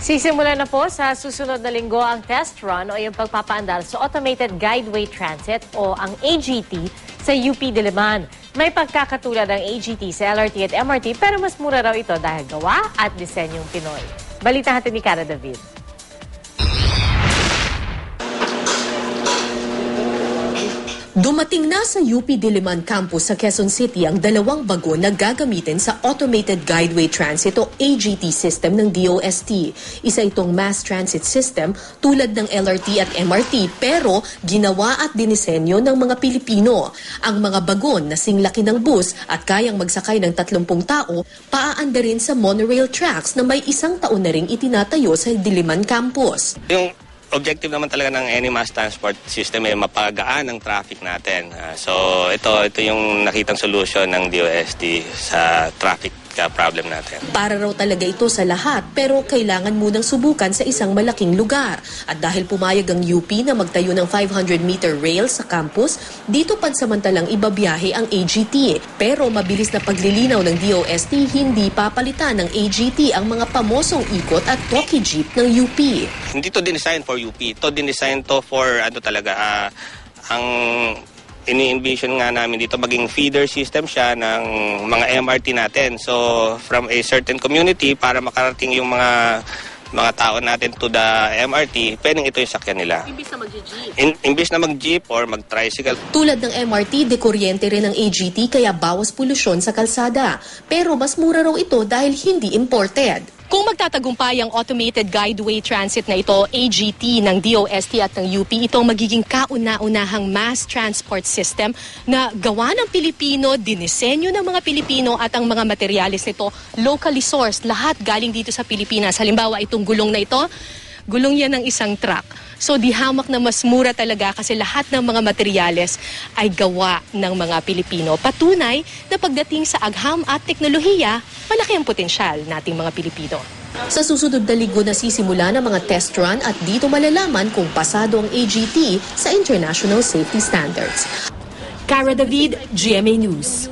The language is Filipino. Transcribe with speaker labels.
Speaker 1: Sisimula na po sa susunod na linggo ang test run o yung pagpapaandar sa Automated Guideway Transit o ang AGT sa UP Diliman. May pagkakatulad ang AGT sa LRT at MRT pero mas mura raw ito dahil gawa at disenyong Pinoy. Balita natin ni Cara David.
Speaker 2: Dumating na sa UP Diliman Campus sa Quezon City ang dalawang bago na gagamitin sa Automated Guideway Transit o AGT system ng DOST. Isa itong mass transit system tulad ng LRT at MRT pero ginawa at dinisenyo ng mga Pilipino. Ang mga bagon na singlaki ng bus at kayang magsakay ng 30 tao, paaanda rin sa monorail tracks na may 1 taon na ring itinatayo sa Diliman Campus.
Speaker 3: Yung objective naman talaga ng any mass transport system ay mapagaan ang traffic natin. So ito yung nakitang solution ng DOST sa traffic problem natin.
Speaker 2: Para raw talaga ito sa lahat pero kailangan munang subukan sa isang malaking lugar. At dahil pumayag ang UP na magtayo ng 500-meter rail sa campus, dito pansamantalang ibabiyahe ang AGT. Pero mabilis na paglilinaw ng DOST, hindi papalitan ng AGT ang mga pamosong ikot at talkie jeep ng UP.
Speaker 3: Hindi to design for UP. Ito design to for ang ini-envision nga namin dito maging feeder system siya ng mga MRT natin. So from a certain community para makarating yung mga tao natin to the MRT, pwedeng ito yung sakyan nila.
Speaker 2: Imbis na mag-jeep.
Speaker 3: Imbis na mag-jeep or mag-tricycle.
Speaker 2: Tulad ng MRT, dekuryente rin ang AGT kaya bawas polusyon sa kalsada. Pero mas mura raw ito dahil hindi imported. Kung magtatagumpay ang Automated Guideway Transit na ito, AGT ng DOST at ng UP, ito magiging kauna-unahang mass transport system na gawa ng Pilipino, dinisenyo ng mga Pilipino at ang mga materyales nito locally sourced. Lahat galing dito sa Pilipinas. Halimbawa, itong gulong na ito, gulong yan ng isang truck. So di hamak na mas mura talaga kasi lahat ng mga materyales ay gawa ng mga Pilipino. Patunay na pagdating sa agham at teknolohiya, malaki ang potensyal nating mga Pilipino. Sa susunod na linggo na sisimula ng mga test run at dito malalaman kung pasado ang AGT sa international safety standards. Cara David, GMA News.